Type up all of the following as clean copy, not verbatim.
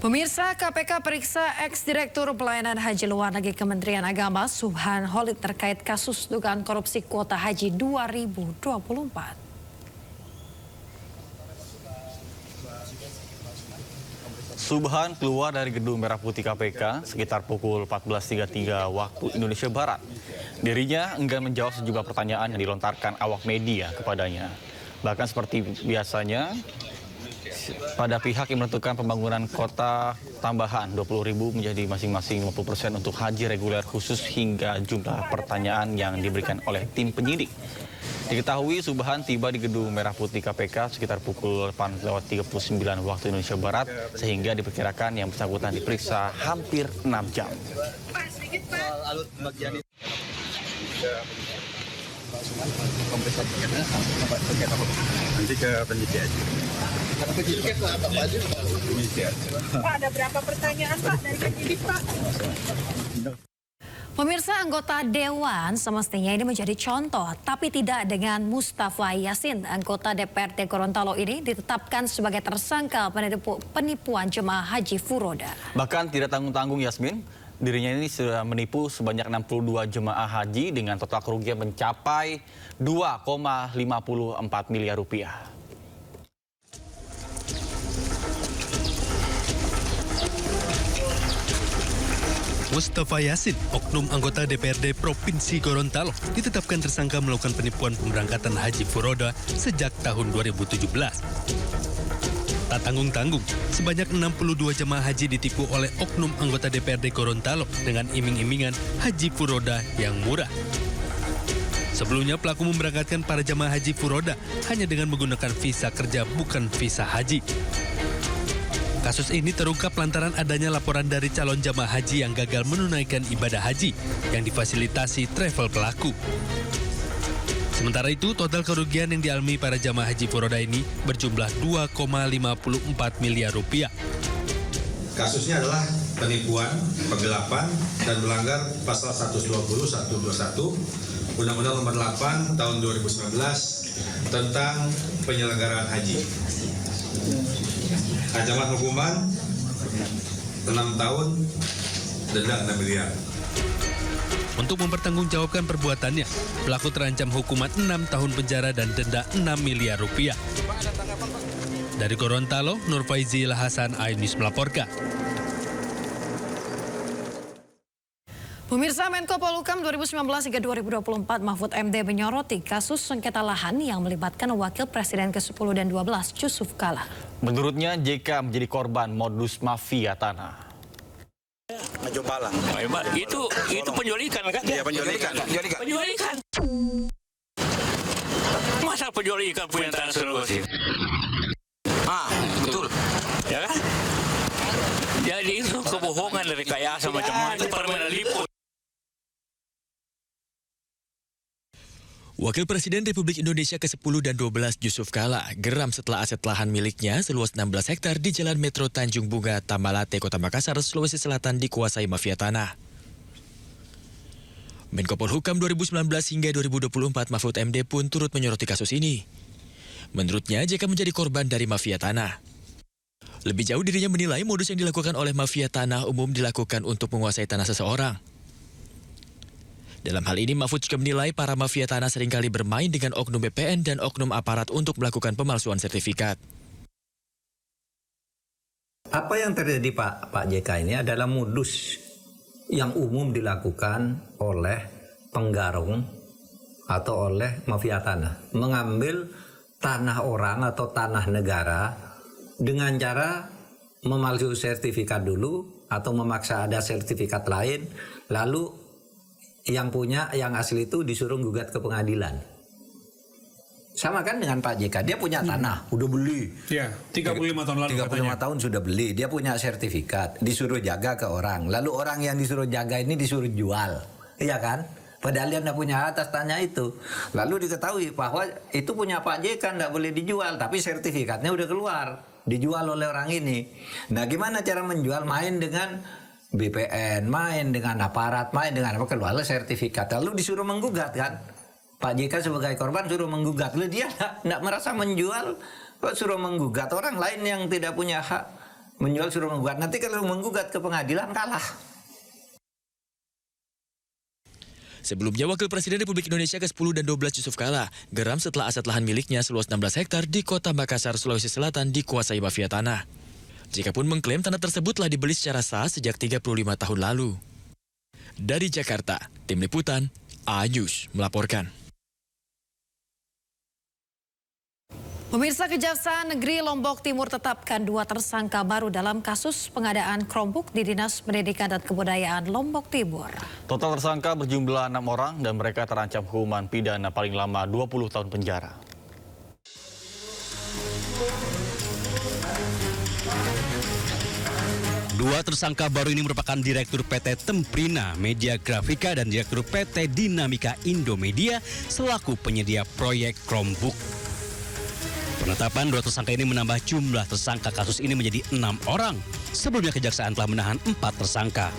Pemirsa, KPK periksa ex-direktur pelayanan haji luar negeri Kementerian Agama Subhan Khalid terkait kasus dugaan korupsi kuota haji 2024. Subhan keluar dari gedung Merah Putih KPK sekitar pukul 14.33 waktu Indonesia Barat. Dirinya enggan menjawab sejumlah pertanyaan yang dilontarkan awak media kepadanya. Bahkan seperti biasanya, pada pihak yang menentukan pembangunan kota tambahan 20.000 menjadi masing-masing 50% untuk haji reguler khusus hingga jumlah pertanyaan yang diberikan oleh tim penyidik. Diketahui Subhan tiba di gedung Merah Putih KPK sekitar pukul 8.39 waktu Indonesia Barat sehingga diperkirakan yang bersangkutan diperiksa hampir 6 jam. Nanti ke penyidik aja. Pak, ada berapa pertanyaan Pak dari penyidik Pak? Pemirsa, anggota Dewan semestinya ini menjadi contoh, tapi tidak dengan Mustafa Yasin. Anggota DPRD Gorontalo ini ditetapkan sebagai tersangka penipuan jemaah haji furoda. Bahkan tidak tanggung-tanggung Yasmin, dirinya ini sudah menipu sebanyak 62 jemaah haji dengan total kerugian mencapai 2,54 miliar rupiah. Mustafa Yasin, oknum anggota DPRD Provinsi Gorontalo, ditetapkan tersangka melakukan penipuan pemberangkatan haji furoda sejak tahun 2017. Tak tanggung-tanggung, sebanyak 62 jemaah haji ditipu oleh oknum anggota DPRD Gorontalo dengan iming-imingan haji furoda yang murah. Sebelumnya pelaku memberangkatkan para jemaah haji furoda hanya dengan menggunakan visa kerja bukan visa haji. Kasus ini terungkap lantaran adanya laporan dari calon jamaah haji yang gagal menunaikan ibadah haji yang difasilitasi travel pelaku. Sementara itu, total kerugian yang dialami para jamaah haji furoda ini berjumlah 2,54 miliar rupiah. Kasusnya adalah penipuan, penggelapan, dan melanggar pasal 120, 121, Undang-Undang Nomor 8 Tahun 2019 tentang penyelenggaraan haji. Ancaman hukuman 6 tahun, denda 6 miliar. Untuk mempertanggungjawabkan perbuatannya, pelaku terancam hukuman 6 tahun penjara dan denda 6 miliar rupiah. Dari Gorontalo, Nur Faizil Hasan, iNews melaporkan. Pemirsa, Menko Polhukam 2019 hingga 2024 Mahfud MD menyoroti kasus sengketa lahan yang melibatkan Wakil Presiden ke-10 dan 12 Yusuf Kala. Menurutnya JK menjadi korban modus mafia tanah. Jompalang. Itu penjualikan kan? Iya, penjualikan. Penjualikan. Masa penjualikan punya tanah seluas ini? Betul. Ya kan? Jadi itu kebohongan dari rekayasa macam-macam permainan liput. Wakil Presiden Republik Indonesia ke-10 dan 12 Yusuf Kala geram setelah aset lahan miliknya seluas 16 hektar di Jalan Metro Tanjung Bunga, Tamalate, Kota Makassar, Sulawesi Selatan dikuasai mafia tanah. Menko Polhukam 2019 hingga 2024 Mahfud MD pun turut menyoroti kasus ini. Menurutnya JK menjadi korban dari mafia tanah. Lebih jauh dirinya menilai modus yang dilakukan oleh mafia tanah umum dilakukan untuk menguasai tanah seseorang. Dalam hal ini, Mahfud juga menilai para mafia tanah seringkali bermain dengan oknum BPN dan oknum aparat untuk melakukan pemalsuan sertifikat. Apa yang terjadi Pak JK ini adalah modus yang umum dilakukan oleh penggarung atau oleh mafia tanah. Mengambil tanah orang atau tanah negara dengan cara memalsu sertifikat dulu atau memaksa ada sertifikat lain, lalu yang punya, yang asli itu disuruh gugat ke pengadilan. Sama kan dengan Pak JK, dia punya tanah, udah beli. Ya, 35 tahun lalu 35 katanya. tahun sudah beli, dia punya sertifikat, disuruh jaga ke orang. Lalu orang yang disuruh jaga ini disuruh jual, iya kan? Padahal dia tidak punya atas tanah itu. Lalu diketahui bahwa itu punya Pak JK, tidak boleh dijual, tapi sertifikatnya udah keluar, dijual oleh orang ini. Nah, gimana cara menjual? Main dengan BPN, main dengan aparat, main dengan apa, keluarlah sertifikat. Lalu disuruh menggugat kan? Pak JK sebagai korban suruh menggugat. Lalu dia tidak merasa menjual, kok suruh menggugat orang lain yang tidak punya hak. Menjual suruh menggugat. Nanti kalau menggugat ke pengadilan kalah. Sebelumnya, Wakil Presiden Republik Indonesia ke-10 dan 12 Yusuf Kala geram setelah aset lahan miliknya seluas 16 hektar di kota Makassar, Sulawesi Selatan dikuasai mafia tanah. Jikapun mengklaim tanah tersebut telah dibeli secara sah sejak 35 tahun lalu. Dari Jakarta, Tim Liputan, A-News melaporkan. Pemirsa, Kejaksaan Negeri Lombok Timur tetapkan 2 tersangka baru dalam kasus pengadaan Chromebook di Dinas Pendidikan dan Kebudayaan Lombok Timur. Total tersangka berjumlah 6 orang dan mereka terancam hukuman pidana paling lama 20 tahun penjara. Dua tersangka baru ini merupakan Direktur PT Temprina Media Grafika dan Direktur PT Dinamika Indomedia selaku penyedia proyek Chromebook. Penetapan 2 tersangka ini menambah jumlah tersangka kasus ini menjadi 6 orang. Sebelumnya Kejaksaan telah menahan 4 tersangka.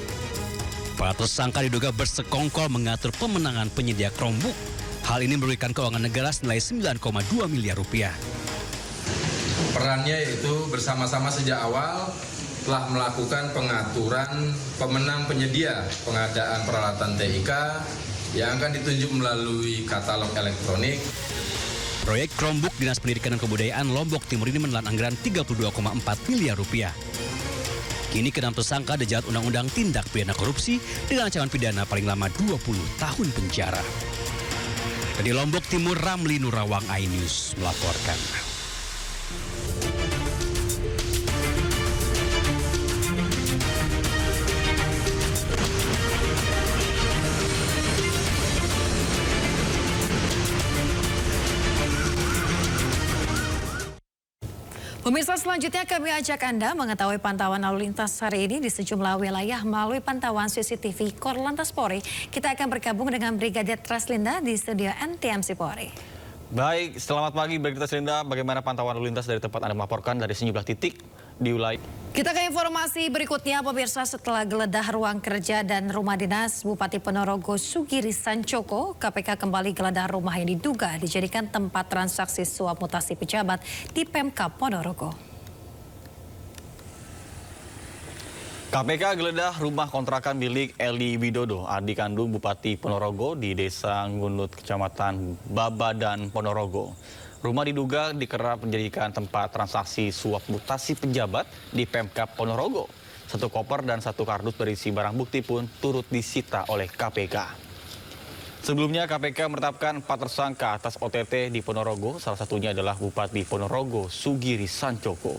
Para tersangka diduga bersekongkol mengatur pemenangan penyedia Chromebook. Hal ini merugikan keuangan negara senilai 9,2 miliar rupiah. Perannya yaitu bersama-sama sejak awal telah melakukan pengaturan pemenang penyedia pengadaan peralatan TIK yang akan ditunjuk melalui katalog elektronik. Proyek Chromebook Dinas Pendidikan dan Kebudayaan Lombok Timur ini menelan anggaran 32,4 miliar rupiah. Kini ke-6 tersangka dijerat Undang-Undang Tindak Pidana Korupsi dengan ancaman pidana paling lama 20 tahun penjara. Dari Lombok Timur, Ramli Nurawang, iNews melaporkan. Pemirsa, selanjutnya kami ajak Anda mengetahui pantauan lalu lintas hari ini di sejumlah wilayah melalui pantauan CCTV Korlantas Polri. Kita akan bergabung dengan Brigadir Treslinda di studio NTMC Polri. Baik, selamat pagi Brigadir Treslinda. Bagaimana pantauan lalu lintas dari tempat Anda melaporkan dari sejumlah titik di wilayah? Kita ke informasi berikutnya, pemirsa. Setelah geledah ruang kerja dan rumah dinas Bupati Ponorogo Sugiri Sancoko, KPK kembali geledah rumah yang diduga dijadikan tempat transaksi suap mutasi pejabat di Pemkab Ponorogo. KPK geledah rumah kontrakan milik Eli Widodo, adik kandung Bupati Ponorogo di Desa Ngunut, Kecamatan Babadan, Ponorogo. Rumah diduga dikerap menjadikan tempat transaksi suap mutasi pejabat di Pemkab Ponorogo. 1 koper dan 1 kardus berisi barang bukti pun turut disita oleh KPK. Sebelumnya KPK menetapkan 4 tersangka atas OTT di Ponorogo, salah satunya adalah Bupati Ponorogo Sugiri Sancoko.